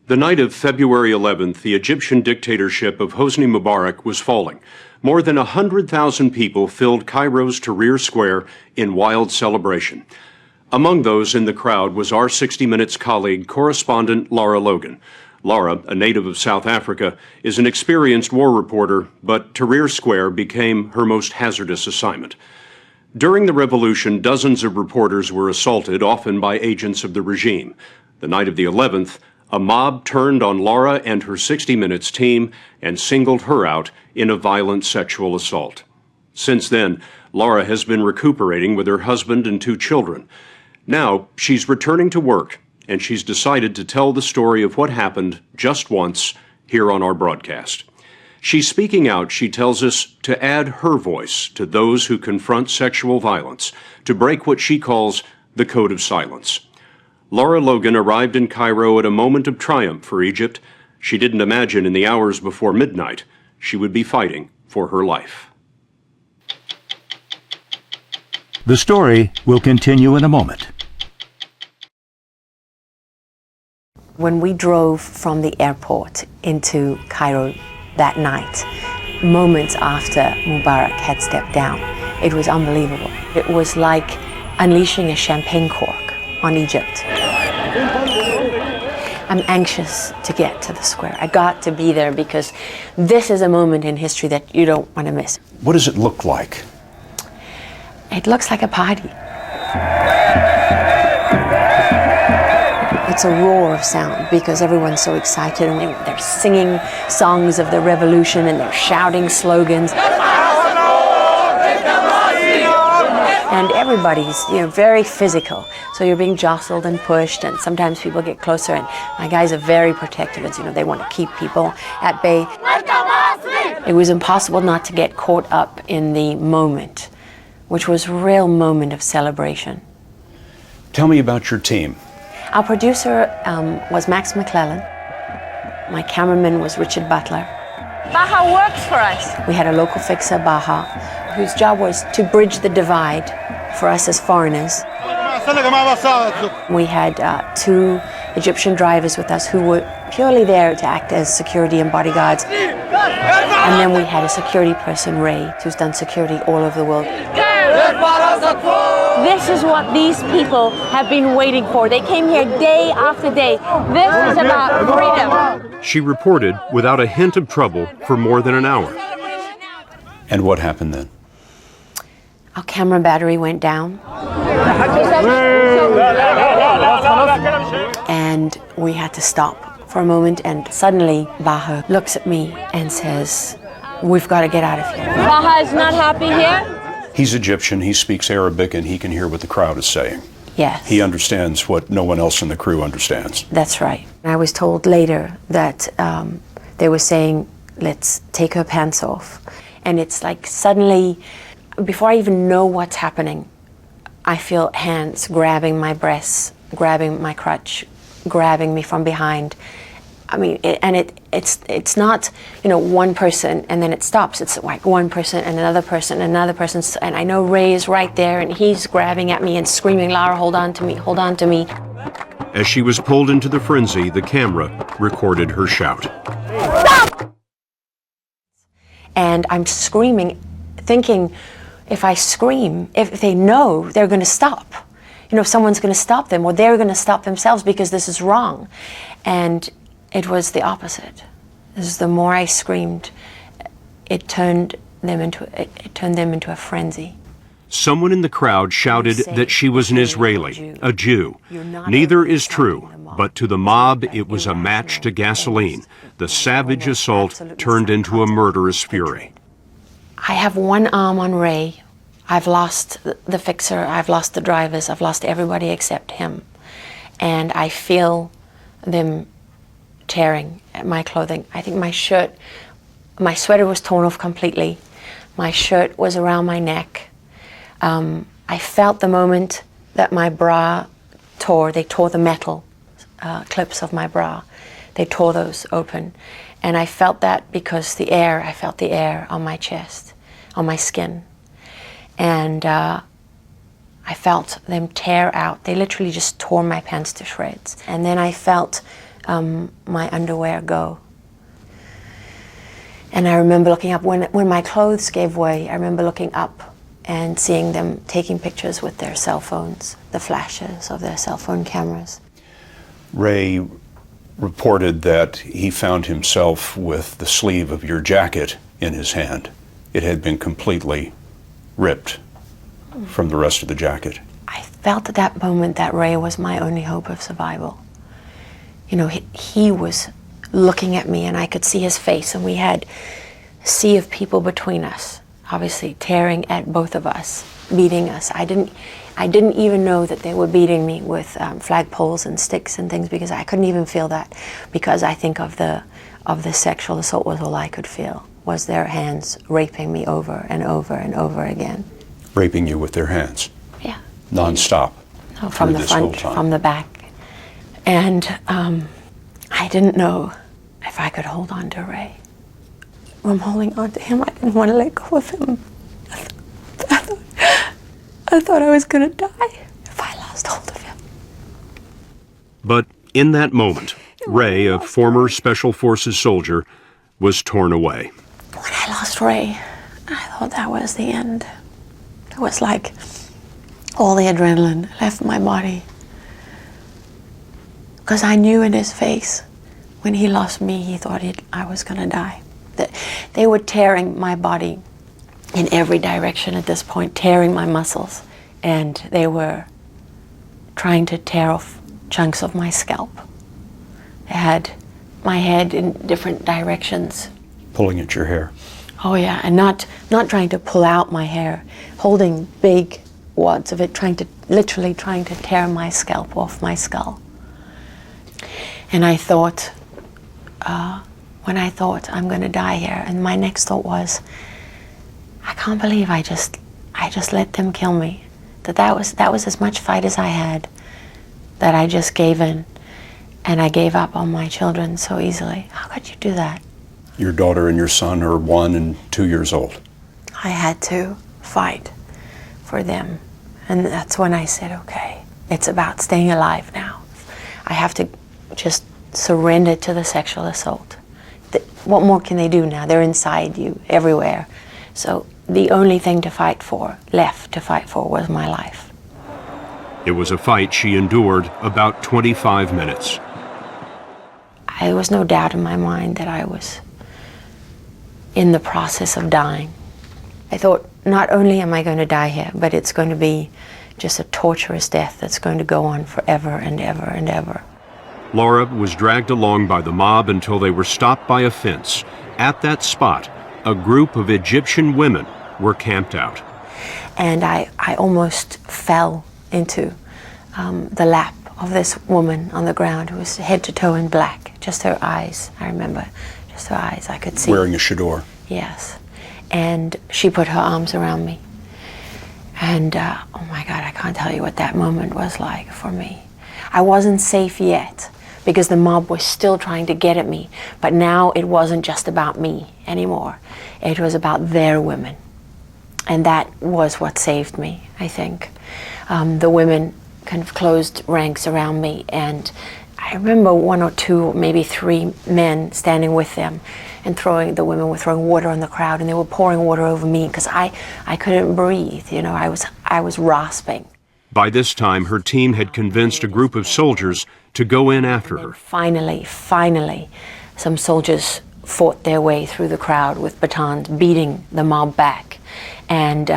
The night of February 11th, the Egyptian dictatorship of Hosni Mubarak was falling. More than 100,000 people filled Cairo's Tahrir Square in wild celebration. Among those in the crowd was our 60 Minutes colleague, correspondent Lara Logan. Lara, a native of South Africa, is an experienced war reporter, but Tahrir Square became her most hazardous assignment. During the revolution, dozens of reporters were assaulted, often by agents of the regime. The night of the 11th, a mob turned on Lara and her 60 Minutes team and singled her out in a violent sexual assault. Since then, Lara has been recuperating with her husband and 2 children. Now, she's returning to work, and she's decided to tell the story of what happened just once here on our broadcast. She's speaking out, she tells us, to add her voice to those who confront sexual violence, to break what she calls the code of silence. Lara Logan arrived in Cairo at a moment of triumph for Egypt. She didn't imagine in the hours before midnight she would be fighting for her life. The story will continue in a moment. When we drove from the airport into Cairo that night, moments after Mubarak had stepped down, it was unbelievable. It was like unleashing a champagne cork on Egypt. I'm anxious to get to the square. I got to be there because this is a moment in history that you don't want to miss. What does it look like? It looks like a party. It's a roar of sound because everyone's so excited and they're singing songs of the revolution and they're shouting slogans. And everybody's, very physical. So you're being jostled and pushed, and sometimes people get closer, and my guys are very protective. It's, they want to keep people at bay. It was impossible not to get caught up in the moment, which was a real moment of celebration. Tell me about your team. Our producer was Max McClellan. My cameraman was Richard Butler. Baha works for us. We had a local fixer, Baha, whose job was to bridge the divide for us as foreigners. We had 2 Egyptian drivers with us who were purely there to act as security and bodyguards. And then we had a security person, Ray, who's done security all over the world. This is what these people have been waiting for. They came here day after day. This is about freedom. She reported without a hint of trouble for more than an hour. And what happened then? Our camera battery went down. And we had to stop for a moment, and suddenly Baha looks at me and says, "We've got to get out of here." Baha is not happy here? He's Egyptian, he speaks Arabic, and he can hear what the crowd is saying. Yes. He understands what no one else in the crew understands. That's right. I was told later that they were saying, "Let's take her pants off." And it's like suddenly, before I even know what's happening, I feel hands grabbing my breasts, grabbing my crotch, grabbing me from behind. I mean, it's not, one person and then it stops. It's like one person and another person and another person. And I know Ray is right there and he's grabbing at me and screaming, "Lara, hold on to me, hold on to me." As she was pulled into the frenzy, the camera recorded her shout. Stop! And I'm screaming, thinking, if I scream, if they know, they're going to stop. Someone's going to stop them, or they're going to stop themselves because this is wrong. And it was the opposite. The more I screamed, it turned them into a frenzy. Someone in the crowd shouted that she was an Israeli, a Jew. Neither is true, but to the mob it was a match to gasoline. The savage assault turned into a murderous fury. I have one arm on Ray. I've lost the fixer, I've lost the drivers, I've lost everybody except him. And I feel them tearing at my clothing. I think my sweater was torn off completely. My shirt was around my neck. I felt the moment that my bra tore. They tore the metal clips of my bra. They tore those open. And I felt that because I felt the air on my chest, on my skin. And I felt them tear out. They literally just tore my pants to shreds. And then I felt my underwear go. And I remember looking up, when my clothes gave way, I remember looking up and seeing them taking pictures with their cell phones, the flashes of their cell phone cameras. Ray reported that he found himself with the sleeve of your jacket in his hand. It had been completely ripped from the rest of the jacket. I felt at that moment that Ray was my only hope of survival. You know, he was looking at me and I could see his face, and we had a sea of people between us, obviously tearing at both of us, beating us. I didn't even know that they were beating me with flagpoles and sticks and things, because I couldn't even feel that, because I think of the sexual assault was all I could feel, was their hands raping me over and over and over again. Raping you with their hands? Yeah. Non-stop? No, from the front, from the back. And I didn't know if I could hold on to Ray. I'm holding on to him. I didn't want to let go of him. I thought I was going to die if I lost hold of him. But in that moment, Ray, a former Special Forces soldier, was torn away. When I lost Ray, I thought that was the end. It was like all the adrenaline left my body. Because I knew in his face, when he lost me, he thought I was going to die. They were tearing my body in every direction at this point, tearing my muscles. And they were trying to tear off chunks of my scalp. They had my head in different directions. Pulling at your hair? Oh yeah, and not trying to pull out my hair, holding big wads of it, literally trying to tear my scalp off my skull. And I thought, when I thought I'm going to die here, and my next thought was, I can't believe I just let them kill me. That was as much fight as I had, that I just gave in, and I gave up on my children so easily. How could you do that? Your daughter and your son are 1 and 2 years old. I had to fight for them, and that's when I said, okay, it's about staying alive now. I have to just surrender to the sexual assault. What more can they do now? They're inside you, everywhere. So the only thing left to fight for was my life. It was a fight she endured about 25 minutes. There was no doubt in my mind that I was in the process of dying. I thought, not only am I going to die here, but it's going to be just a torturous death that's going to go on forever and ever and ever. Lara was dragged along by the mob until they were stopped by a fence. At that spot, a group of Egyptian women were camped out. And I almost fell into the lap of this woman on the ground who was head to toe in black, just her eyes, I remember, just her eyes, I could see. Wearing a chador. Yes. And she put her arms around me. And oh my God, I can't tell you what that moment was like for me. I wasn't safe yet because the mob was still trying to get at me. But now it wasn't just about me anymore. It was about their women. And that was what saved me, I think. The women kind of closed ranks around me, and I remember 1 or 2, maybe 3 men standing with them, and the women were throwing water on the crowd, and they were pouring water over me because I couldn't breathe. You know, I was rasping. By this time, her team had convinced a group of soldiers to go in after her. Finally, some soldiers fought their way through the crowd with batons, beating the mob back, and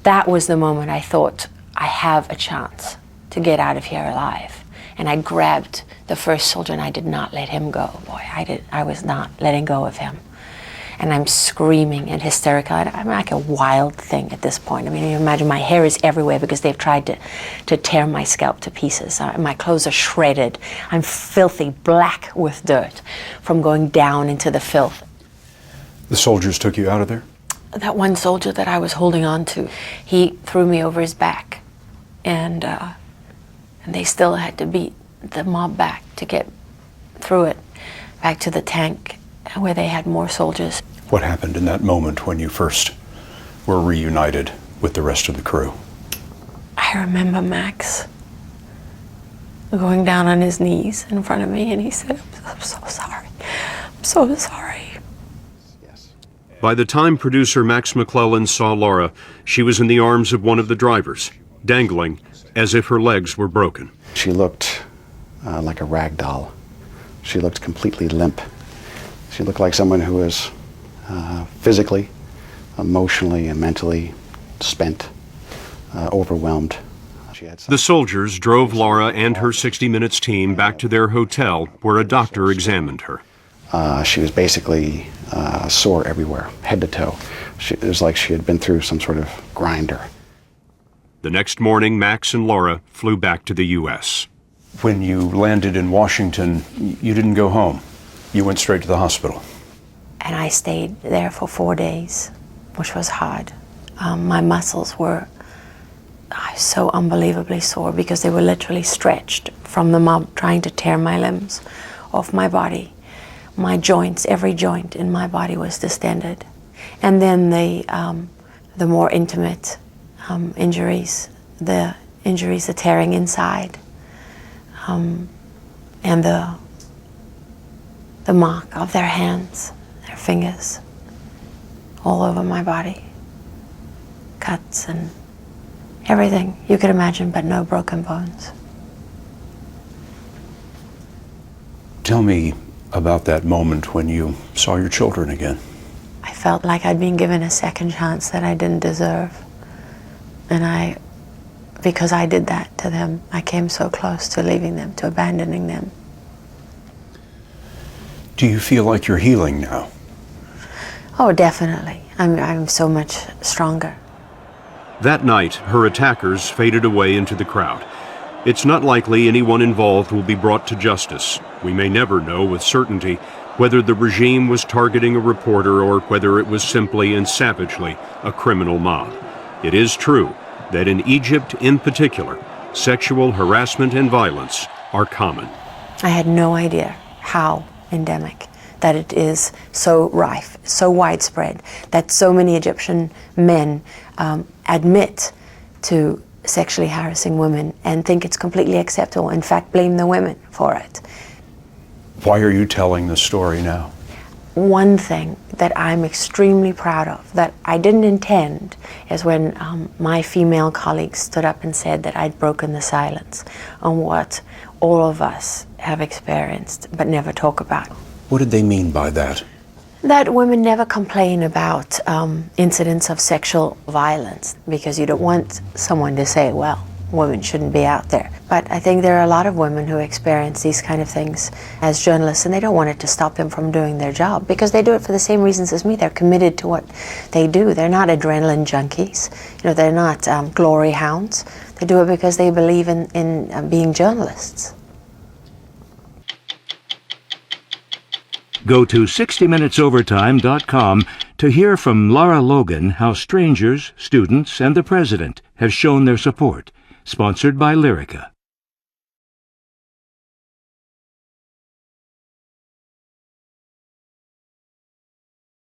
that was the moment I thought, I have a chance to get out of here alive. And I grabbed the first soldier and I did not let him go. Boy, I was not letting go of him. And I'm screaming and hysterical. I'm like a wild thing at this point. I mean, you imagine my hair is everywhere because they've tried to tear my scalp to pieces. My clothes are shredded. I'm filthy, black with dirt from going down into the filth. The soldiers took you out of there? That one soldier that I was holding on to, he threw me over his back. And they still had to beat the mob back to get through it, back to the tank where they had more soldiers. What happened in that moment when you first were reunited with the rest of the crew? I remember, Max, going down on his knees in front of me, and he said, "I'm so sorry. I'm so sorry." By the time producer Max McClellan saw Lara, she was in the arms of one of the drivers, dangling as if her legs were broken. She looked like a rag doll. She looked completely limp. She looked like someone who was physically, emotionally, and mentally spent, overwhelmed. The soldiers drove Lara and her 60 Minutes team back to their hotel, where a doctor examined her. She was basically sore everywhere, head to toe. It was like she had been through some sort of grinder. The next morning, Max and Lara flew back to the U.S. When you landed in Washington, you didn't go home. You went straight to the hospital. And I stayed there for 4 days, which was hard. My muscles were so unbelievably sore because they were literally stretched from the mob trying to tear my limbs off my body. My joints, every joint in my body was distended. And then the more intimate injuries, the tearing inside, and the mark of their hands, their fingers, all over my body. Cuts and everything you could imagine, but no broken bones. Tell me about that moment when you saw your children again. I felt like I'd been given a second chance that I didn't deserve. And because I did that to them, I came so close to leaving them, to abandoning them. Do you feel like you're healing now? Oh, definitely. I'm so much stronger. That night, her attackers faded away into the crowd. It's not likely anyone involved will be brought to justice. We may never know with certainty whether the regime was targeting a reporter or whether it was simply and savagely a criminal mob. It is true that in Egypt in particular, sexual harassment and violence are common. I had no idea how endemic, that it is so rife, so widespread, that so many Egyptian men admit to sexually harassing women and think it's completely acceptable, in fact blame the women for it. Why are you telling this story now? One thing that I'm extremely proud of, that I didn't intend, is when my female colleagues stood up and said that I'd broken the silence on what all of us have experienced but never talk about. What did they mean by that? That women never complain about incidents of sexual violence because you don't want someone to say, well, women shouldn't be out there. But I think there are a lot of women who experience these kind of things as journalists, and they don't want it to stop them from doing their job because they do it for the same reasons as me. They're committed to what they do. They're not adrenaline junkies. They're not glory hounds. They do it because they believe in being journalists. Go to 60minutesovertime.com to hear from Lara Logan how strangers, students, and the president have shown their support. Sponsored by Lyrica.